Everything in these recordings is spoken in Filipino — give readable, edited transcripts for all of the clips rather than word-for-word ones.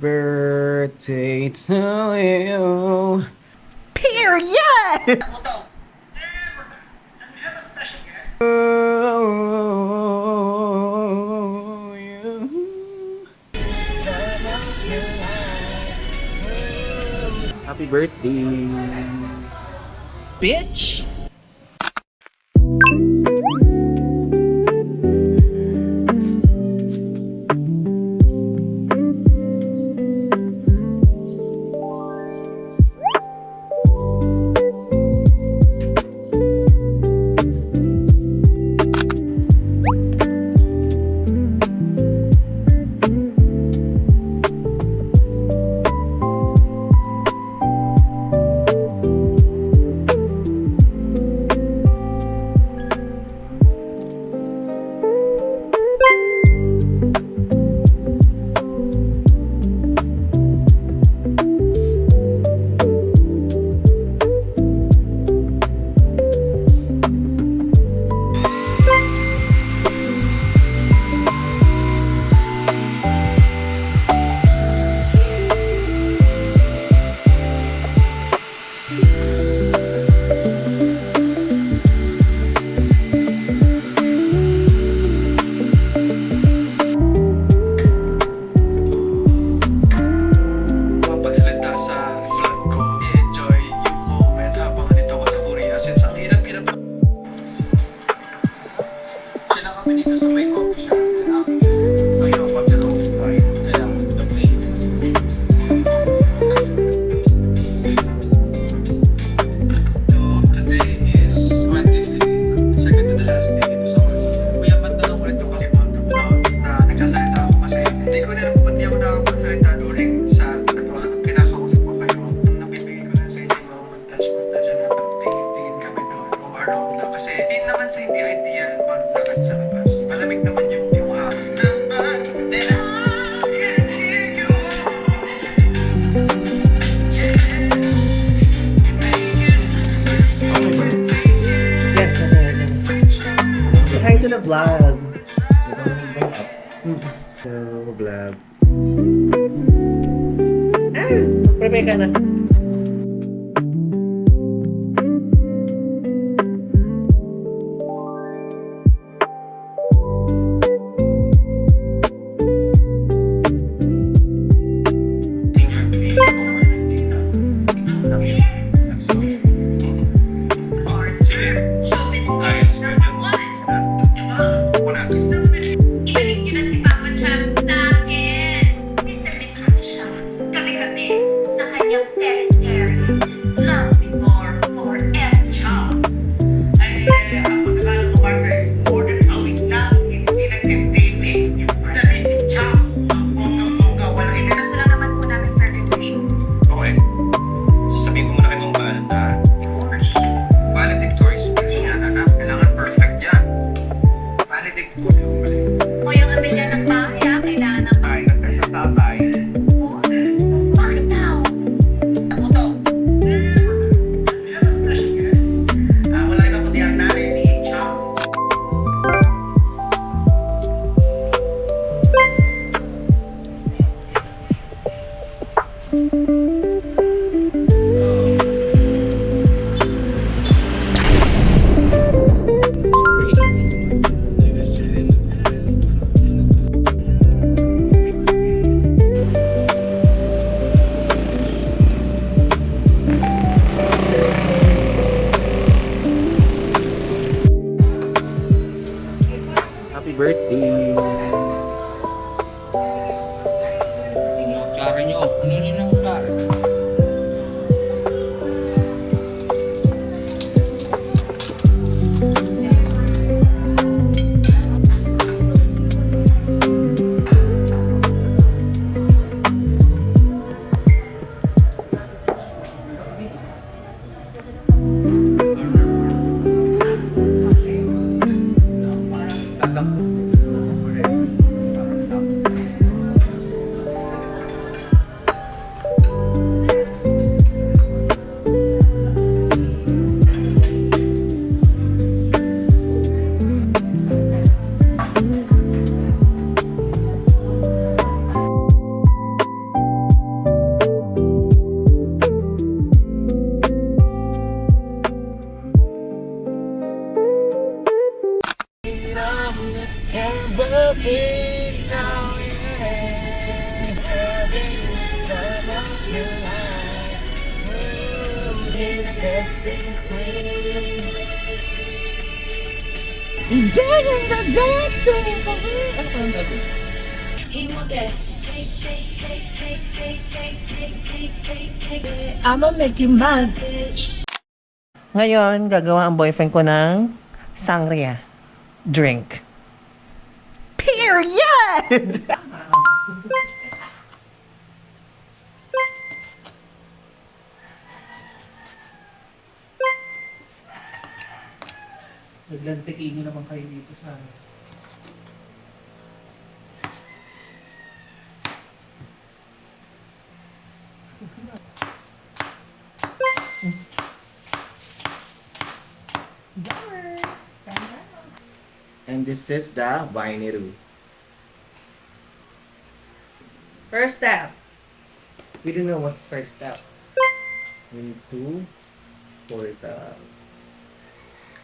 birthday to you. Period! Oh, you. Happy birthday. Bitch! Mapagsalita sa vlog ko, i-enjoy yung moment habang nandito ako sa Korea since ang hirap-hirap. Sila kami dito sa may coffee shop. So yun, what's the coffee vibe? Kaya, the place. So, today is 23, second to the last day dito sa Korea. Kuya, ba't tanong ko rito kasi na nagsasalita ako kasi hindi ko na ba't di ako nakapagsalita during sa kinakausap ko kayo. Napipigil ko na sa inyo mga montage na tingin-tingin kami doon o around lang kasi hindi naman sa hindi ideal maglakad sa labas. Malamig naman yung hangin. Yes, Say hi to the vlog. Hello, vlog. Prepare ka na. Ibalik niyo na si Papa Cham sa akin. Mr. Mikasha, kami-kami sa kanyang territory. Love me more for F. Cham. Ay, ang pagkakala ko, Barbara, more than a week na, hindi nag-tipipig. Sabi si Cham, ang bongga-bongga, walang ina. Gusto lang naman po namin for nutrition. Okay. Sasabihin ko muna kayo mong bahala na valedictory skills yan, anak. Kailangan perfect yan. Valedictory yung mali. O yung amilya ng bahay, kailangan ng... Ay, nagkasa tatay. Bakit daw? looking now, yeah. Having the time of your life. In the dancing queen. Dancing the dancing queen. I'ma make you mine, bitch. Ngayon, gagawa ang boyfriend ko ng sangria. Drink. Period! Naglantikin naman kayo dito sa amin. And this is the Baineru. First step. We don't know what's first step. We need to pour the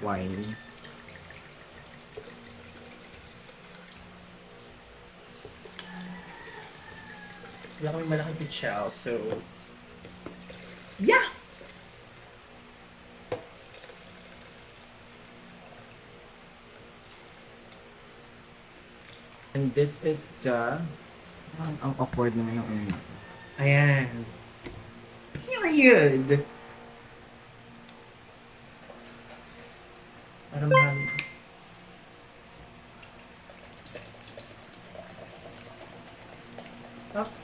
wine. Wala kami malaking pitsaw, so... Yeah! And this is the... Ang awkward naman ng una. Ayan. Period! Para marami. Oops.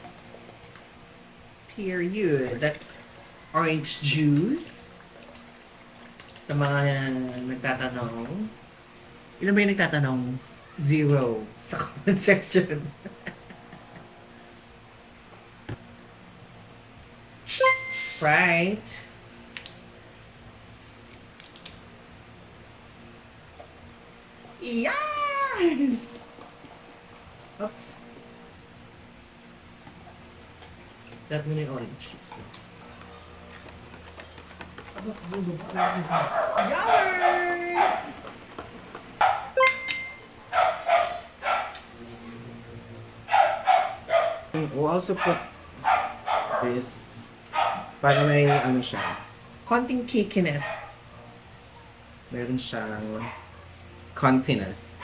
Period. That's orange juice. Sa mga nagtatanong. Ilan ba yung nagtatanong? 0 sa comment section. Right. Yes! Oops. That many orange juice. Yowers! We'll also put this para may ano siya, konting cakiness. Meron siyang continess.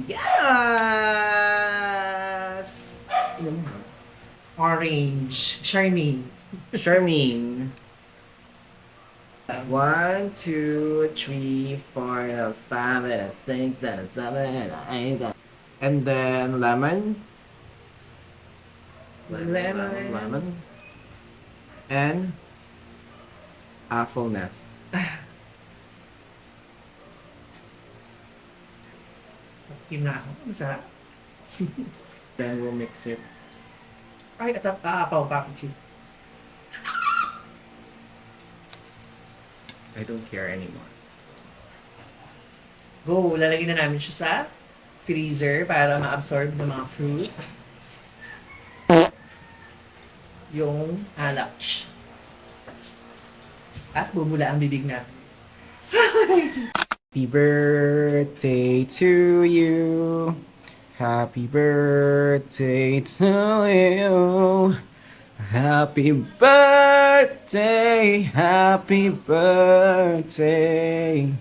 Yes! Ano mo? Orange. Charmaine. Charmaine. 1, 2, 3, 4, 5, 6, 7, 8. And then lemon. Lemon. And appleness. Yun na ako. Masarap. Then we'll mix it. Ay, aapaw pa ako, Chi. I don't care anymore. Go! Lalagyan na namin siya sa freezer para ma-absorb ng mga fruits. Yung alak. At bubula ang bibig natin. Happy birthday to you. Happy birthday to you. Happy birthday. Happy birthday.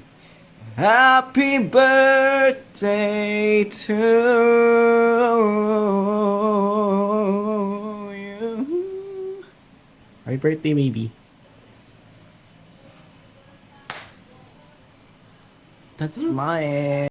Happy birthday to you. Happy birthday, maybe. That's mine.